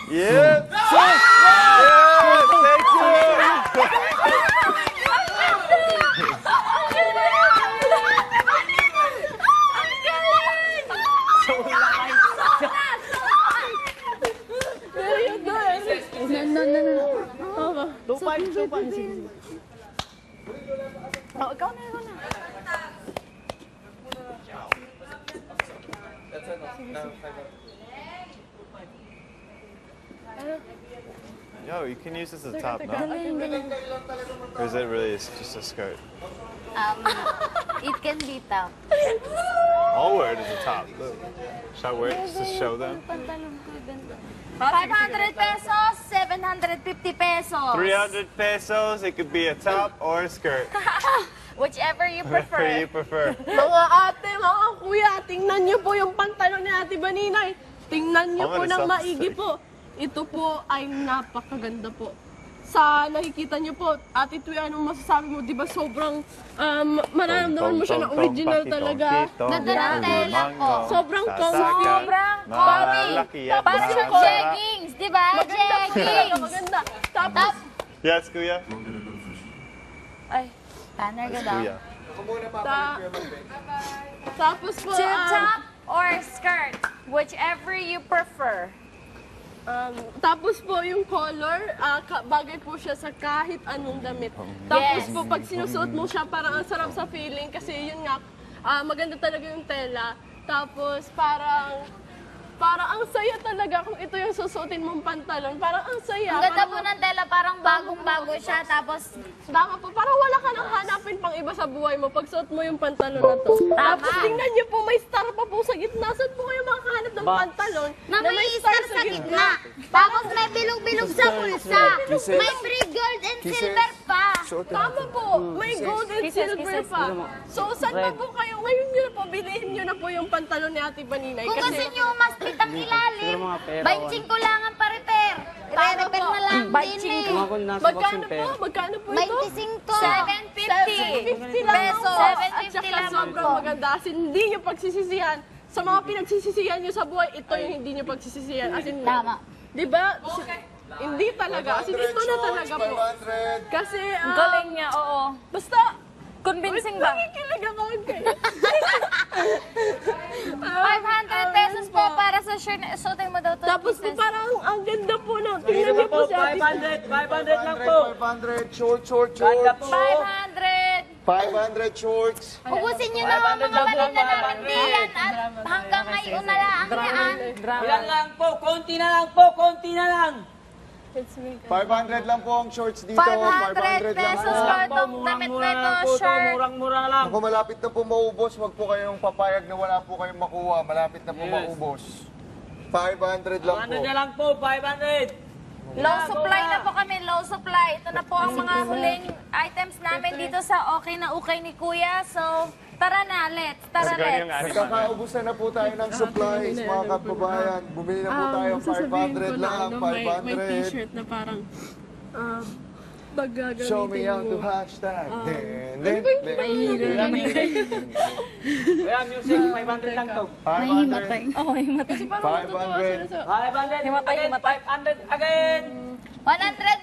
Yep. Yes, thank you. Very good. No. 2-5. Sige. Oh, ikaw na. Yo, you can use this as a top, no? Or is it really just a skirt? It can be top. I'll wear it as a top. Look. Should I wear it just to show them? 500 pesos, 750 pesos. 300 pesos, it could be a top or a skirt. Whichever you Whatever you prefer. prefer. Mga ate, mga kuya, tingnan niyo po yung pantalon ni Ate Baninay. Tingnan niyo po ng maigi po. Ito po ay napakaganda po. Sa nakikita niyo po, Ate Tui, anong masasabi mo? Di ba sobrang mararamdaman mo siya na original talaga. Ganda ng tela po. Sobrang comfy. Sobrang comfy. Parang yung jeggings, di ba? Jeggings. Maganda. Tapos, Yes, Kuya? Ay, Tanner ka daw. Kuya. tapos po, Tube top or skirt, whichever you prefer. tapos po yung color, bagay po siya sa kahit anong damit. Tapos Yes. po pag sinusuot mo siya, parang ang sarap sa feeling kasi yun nga, maganda talaga yung tela. Tapos parang ang saya talaga kung ito yung susuotin mong pantalon. Parang ang saya. Ang ganda Parang- po ng tela, parang bagong-bago siya. Tapos, Tama po, parang wala ka nang hanapin pang iba sa buhay mo pag suot mo yung pantalon na to. Tama. Tapos tingnan niyo po, may star pa po sa gitna. Saan po kayo makakahanap ng pantalon na may star sa gitna. Tapos may bilog-bilog sa pulsa. May free gold and silver pa. Tama po, may gold and silver pa. So, saan pa po kayo? Ngayon nyo na po, bilhin nyo na po yung pantalon ni Ate Baninay. Kung gusto nyo mas pitang ilalim, baitsing ko lang ang pa-repair. Re-repair na lang din eh. Magkano po? Magkano po ito? 25. 750 750 lang pesos. po. At 750 saka lamang sobrang po. maganda. As in, hindi nyo pagsisisihan. Sa mga pinagsisisihan nyo sa buhay, ito yung hindi nyo pagsisisihan. As in, Tama. di ba? Hindi talaga. As in, ito na talaga po. Kasi, Ang galing niya, oo. basta, Convincing ba? nakikilig ako kayo. 500 pesos po para sa shirt na suotin mo daw to. Tapos po parang ang ganda po na. Tingnan niyo po si Ate. 500 lang po. 500 shorts. 500. 500 shorts. Ubusin nyo na ang mga balita namin diyan at hanggang ngayon na lang yan. Ilan lang po, konti na lang. 500 lang po ang shorts dito. 500 pesos po. for itong damit na ito, shirt. Murang-mura lang. Kung malapit na po maubos, wag po kayong papayag na wala po kayong makuha. Malapit na po maubos. 500 lang po. 500 na lang po, 500. Low supply na po kami, low supply. Ito na po ang mga huling items namin dito sa Okay na Ukay ni Kuya. So, tara na, tara let's. Kakaubusan na po tayo ng supplies, mga kababayan. Bumili na po tayo, 500 lang, May 500. t-shirt na parang pag gagamitin Show me how to mo. hashtag. Kaya music, 500 lang to. 500. Kasi parang matutuwa sila sa... 500 again, 500 again. 100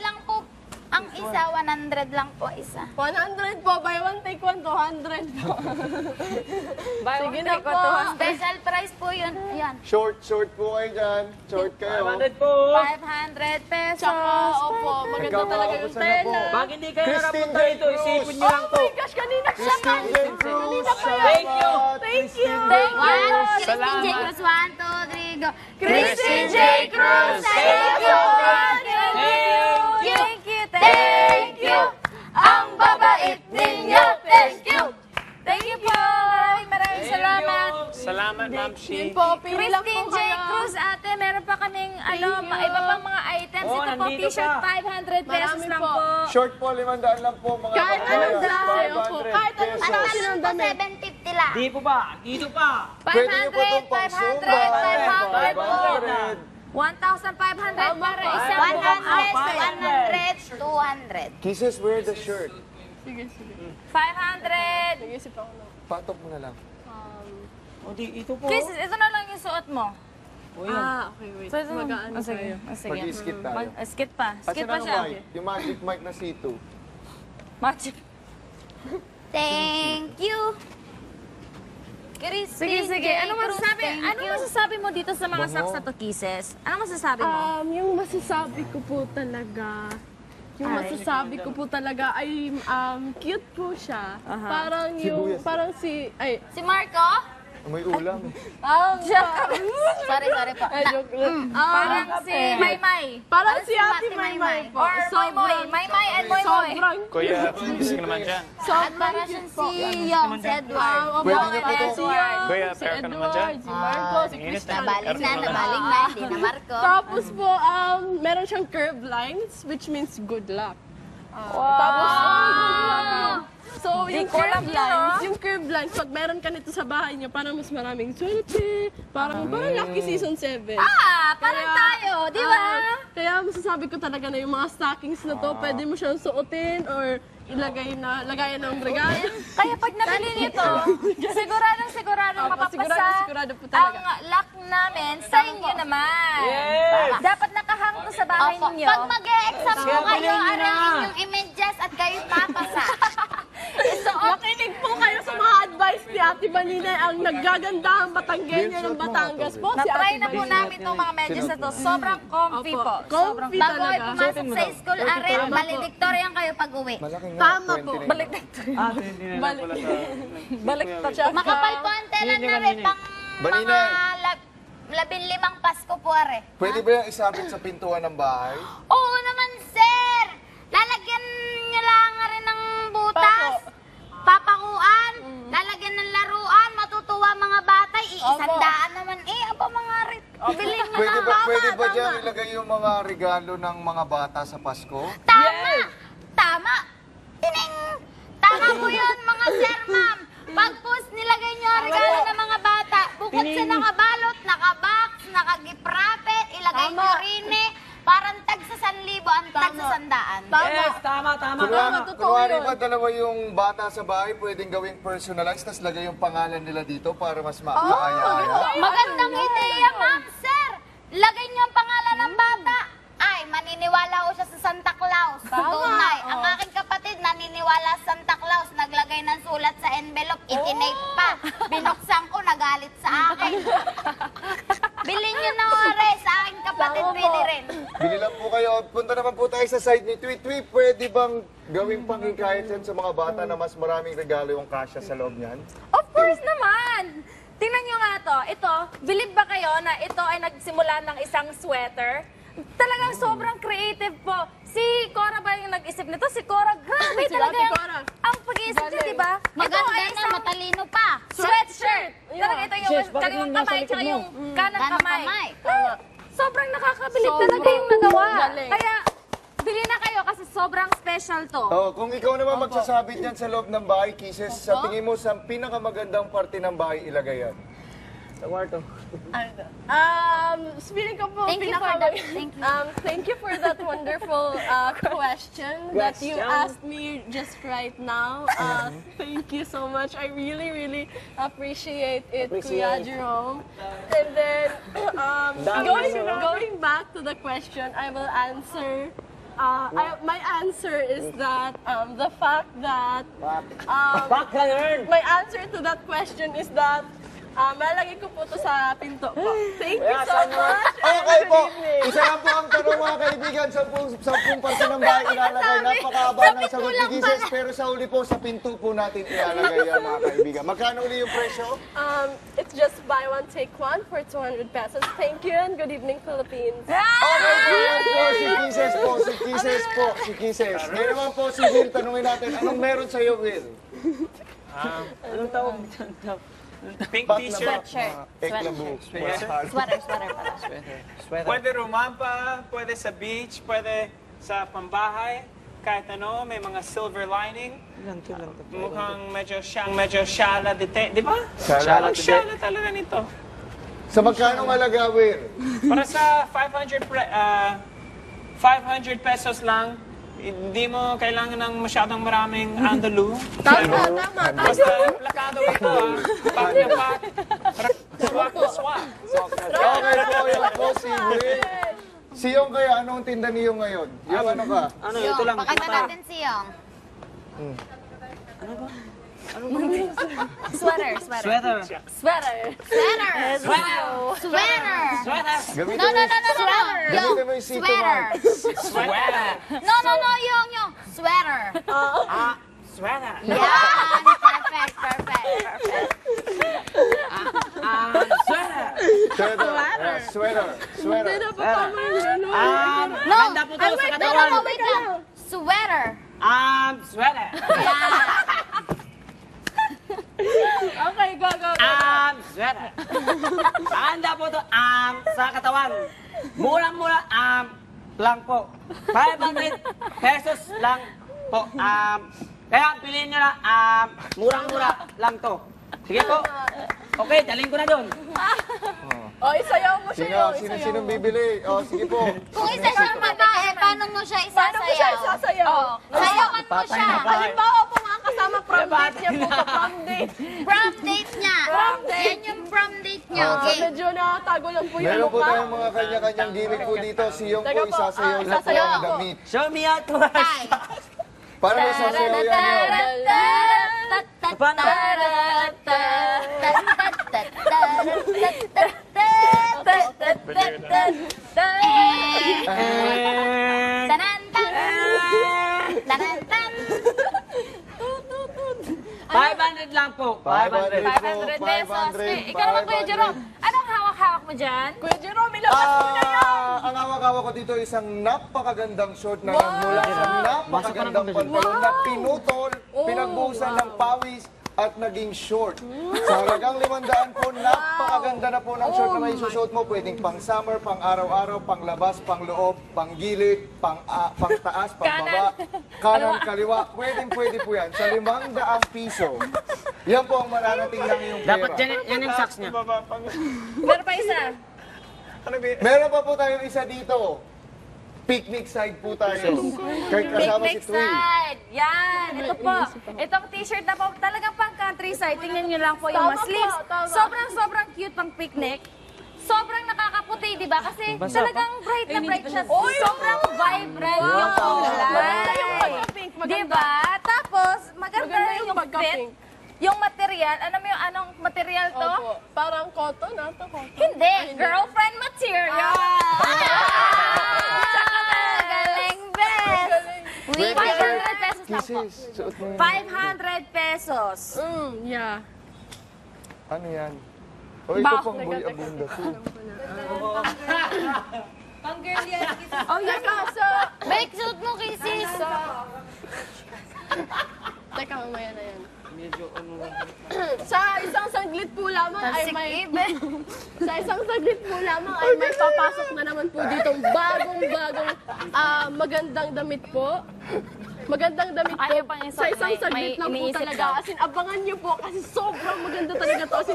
lang po ang isa, 100 lang po isa. 100 po, buy one take one, 200 po. Sige na po. Special price po yun. Ayan. Short po kayo dyan. Short kayo. 500 po. 500 pesos. Tsaka, opo, maganda talaga yung Nagkakaubusan na po. tela. Pag hindi kayo Christine nakapunta J. dito, isipin Cruz. nyo lang Oh to. my gosh, kanina pa siya. Christine J. Cruz. Thank you. Thank you. Thank you. Christine J. Cruz, 1, 2, 3, go. Christine J. Cruz. Thank you. Thank you. Thank you. Ang babait ninyo. Thank you. Thank you po. Maraming salamat. Salamat, Ma'am Yun Shi. po, pili lang po Christine J. kayo. Cruz, ate, meron pa kaming iba pang mga items. Oh, Ito po, nandito t-shirt, pa. 500 pesos Marami lang po. po. Short po, 500 lang po, mga Kahit anong kababayan. klase, opo. Kahit anong Ang klase talon ng po, damit. 750 lang. Di po ba? Dito pa. Pwede niyo po itong 500, pang-Zumba. 500 po. 500. 1,500 para isang buong 100, 200. Kisses, wear the shirt. Sige, sige. 500. Nag-isip ako na. Patok mo na lang. O di, ito po. Chris, ito na lang yung suot mo. Okay, wait. So, Mag-aano sige. tayo. Sige. Mag-skit tayo. Skit pa. Skit Asan pa ang siya. mic? Yung magic mic na C2. Magic. Thank you. Sige, sige. Ano masasabi mo dito sa mga socks na to, Kisses? Ano masasabi mo? Yung masasabi ko po talaga, ay cute po siya. Parang yung, Sibuyas. parang Si Marco? May ulam. Sorry po. Parang si Maymay. parang si si Ate Ate Maymay po. Or Moymoy. Maymay and Moymoy. Sobrang, Kuya, busy ka naman dyan. At sobrang para cute siyang po. si Young, si Edward. Pwede niyo po to. Si Young, Kuya, si pero ka naman dyan. Edward, si Marco, si Init Christian. Nabaling na, hindi na Marco. Tapos po, meron siyang curved lines, which means good luck. Tapos, so, yung curved lines, pag meron ka nito sa bahay niyo, parang mas maraming swerte, parang lucky season 7. Parang tayo, di ba? Kaya masasabi ko talaga na yung mga stockings na to, pwede mo siyang suotin or lagayan ng regalo. Kaya pag nabili nito, siguradong mapapasa sigurado po ang talaga. luck namin sa inyo naman. Dapat nakahang to sa bahay Opo. ninyo. Pag mag-e-exam po kayo, bilhin niyo aral na. inyong images at kayo papasa. Makinig po kayo sa mga advice ni Ate Baninay, ang naggagandahang Batanggenya ng Batangas po, si Na-try Ate na po Baninay. namin itong mga medyas na to. Sobrang comfy Opo, po. comfy Bago ay talaga. pumasok sa school, aral, Tama po. valedictorian kayo pag-uwi. Malaki nga. Tama po. 29. Balik siya. Makapal po ang tela na rin pang Baninay. mga 15 Pasko po, are. Pwede ba yung isabit sa pintuan ng bahay? Oo naman, sir! Lalagyan nyo lang rin ng butas, papakuan, lalagyan ng laruan, matutuwa mga bata, iisandaan naman. Aba mga bilhin mo Pwede ng ba, bata. pwede ba Tama. dyan ilagay yung mga regalo ng mga bata sa Pasko? Tama! Tama! Tining! Tama po yun, mga sir, ma'am. Pag po nilagay nyo ang regalo ng mga bata, bukod sa nakabalot, nakabox, nakagiprapet, ilagay nyo rin parang tag sa 1,000 ang tag sa 100. Yes, tama. Kunwari ba dalawa yung bata sa bahay, pwedeng gawing personalized, tapos lagay yung pangalan nila dito para mas maaya-aya? Magandang ideya, ma'am, sir. Lagay niyo ang pangalan ng bata. Ay, maniniwala ko siya sa Santa Claus. Tunay. Ang aking kapatid, naniniwala sa Santa Claus. Naglagay ng sulat sa envelope, itinape pa. Binuksan ko, nagalit sa akin. Bilhin niyo na ore sa aking kapatid, bili rin. Bili lang po kayo. Punta naman po tayo sa side ni Tweet. Tweet, pwede bang gawing panghikayat yan sa mga bata na mas maraming regalo yung kasya sa loob niyan? Of course naman! Tingnan nyo nga to. Ito, believe ba kayo na ito ay nagsimula ng isang sweater? Talagang sobrang creative po. Si Cora ba yung nag-isip nito? Si Cora, grabe Si talaga Ate yung, Cora. ang pag-iisip niya, di ba? Maganda Ito ay na, isang matalino pa. sweatshirt. Talaga ito yung Sis, bakit kaliwang yung nasa kamay likod tsaka mo? yung kanang Kanang kamay. kamay. Sobrang nakakabilib talaga yung nagawa. Galing. Kaya, bili na kayo kasi sobrang special to. Oh, kung ikaw naman magsasabit yan sa loob ng bahay, Kisses, sa tingin mo sa pinakamagandang parte ng bahay, ilagay yan? Sa kwarto. Speaking of po, Thank you for that. Thank you. Thank you for that wonderful question that you asked me just right now. Thank you so much. I really, really appreciate it, Kuya Jerome. And then, going back to the question, I will answer. My answer is that the fact that Back ka nerd! my answer to that question is that malagay ko po to sa pinto po. Thank you so much. Okay Good po. evening. Isa lang po ang tanong mga kaibigan. 10 parte ng bahay ilalagay. Napakahaba ng sagot ni Kisses. Pero sa uli po, sa pinto po natin ilalagay yan mga kaibigan. Magkano uli yung presyo? It's just buy one, take one for 200 pesos. Thank you and good evening, Philippines. Okay po yan po. Si Kisses po. Si Kisses po. Si Kisses. Ngayon naman po si Will. Tanungin natin, anong meron sa'yo, Will? Anong tawag? Pink Bat na t-shirt. bat, eklabu. Sweater pala. Sweater. Pwede rumampa, pwede sa beach, pwede sa pambahay. Kahit ano, may mga silver lining. Ilan to? Mukhang medyo shala dite. Di ba? Shala Shala talaga nito. Sa magkano alaga, Will? Para sa 500 pesos lang, hindi mo kailangan ng masyadong maraming andalou. Tama. Basta plakado ito, pack na pack. Swak na swak. Okay po, yan po si Will. Si Yong kaya, anong tinda niyo ngayon? Yung ano ka? Ano, Yung, ito lang. pakita natin si Yung. Sweater, sweater. Sweater. Sweater. Sweater. Sweater. Sweater. Sweater. Gamitin No, mo no, yung- no, no, no, no. Gamitin mo yung Sito Sweater. Mark. Sweater. No, no, no, Yung. Sweater. Sweater. Yan. Perfect, perfect, perfect. Sweater. Sweater. Sweater. Sweater. Hindi na po tama yung ano. No. Ganda po to Ay, sa wait, no, no, katawan. no, wait lang. Sweater. Sweater. Yan. Okay, go, go, go. Sweater. Ganda po to sa katawan. Murang-mura lang po. 500 pesos lang po. Kaya piliin nyo na murang-mura lang to. Sige po. Okay, daling ko na doon. O, isayaw mo siya yung. Sino bibili? O, sige po. Kung isa siyang babae, paano mo siya Paano mo siya isasayaw? isasayaw? Sayawan mo siya. Halimbawa po mga kasama prom date niya po sa prom date. Prom date niya. Prom date. Yan yung prom date niya. Ah, Okay. Medyo nakatago lang po yung Meron po mukha. tayong mga kanya-kanyang gimmick po dito. Si Yong po Teka po, isasayaw na po isasayaw ang po. damit. Show me how to Tay. Para may isasayaw yan Yong. Paano? Tanantan. 500 lang po. 500. 500 pesos. Ikaw naman, Kuya Jerome. Anong hawak-hawak mo dyan? Kuya Jerome, ilabas mo na yan. Ang hawak-hawak ko dito isang napakagandang short na nagmula sa napakagandang pantalon na pinutol, pinagbuhusan ng pawis at naging short. Sa halagang 500 po, napakaganda na po ng short na may susuot mo. Pwedeng pang summer, pang araw-araw, pang labas, pang loob, pang gilid, pang taas, pang baba, kanan, kaliwa. Pwede po yan. Sa 500 piso. Yan po ang mararating lang yung pera. Dapat yan yung socks niya. Meron pa isa. Ano ba? Meron pa po tayong isa dito. Picnic side po tayo. Kahit kasama si Picnic Twin. side. Yan. Ito po. Itong t-shirt na po. Talagang pang countryside. Tingnan nyo lang po yung Tama mga sleeves. po, tama. Sobrang cute pang picnic. Sobrang nakakaputi, di ba? Kasi talagang bright na bright siya. Sobrang vibrant yung kulay. Maganda yung pagka-pink, maganda. Di ba? Tapos, maganda Maganda yung yung fit. pagka-pink. Yung material. Ano mo yung anong material to? Opo. Parang cotton, ata cotton. Hindi. Girlfriend material. Galing, Beth. Wait, 500 pesos lang po. Kisses. Suot mo yan. 500 pesos. Yeah. Ano yan? O ito Bak, pang boy teka. abunda to. Oh, yeah, kaso. Bake suit mo, Kisses. Teka, mamaya na yan. Sa isang saglit po lamang ay may... Sa isang saglit po lamang ay may papasok na naman po ditong bagong-bagong magandang damit po. Magandang damit po. Ayaw pang isang- Sa isang may- saglit may lang po iniisip talaga. daw. As in, abangan nyo po kasi sobrang maganda talaga to. As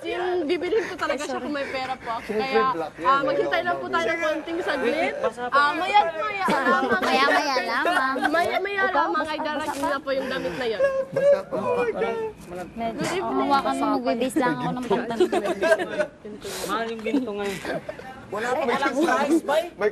in, bibilhin ko talaga siya kung may pera po ako. Kaya black yan, maghintay lang po tayo ng konting saglit. Maya-maya lamang. Maya-maya lamang. Maya-maya lamang ay darating na po yung damit na yan. Hawakan mo, mag-base lang ako ng pantalon. Mahal yung ginto ngayon. Wala pa may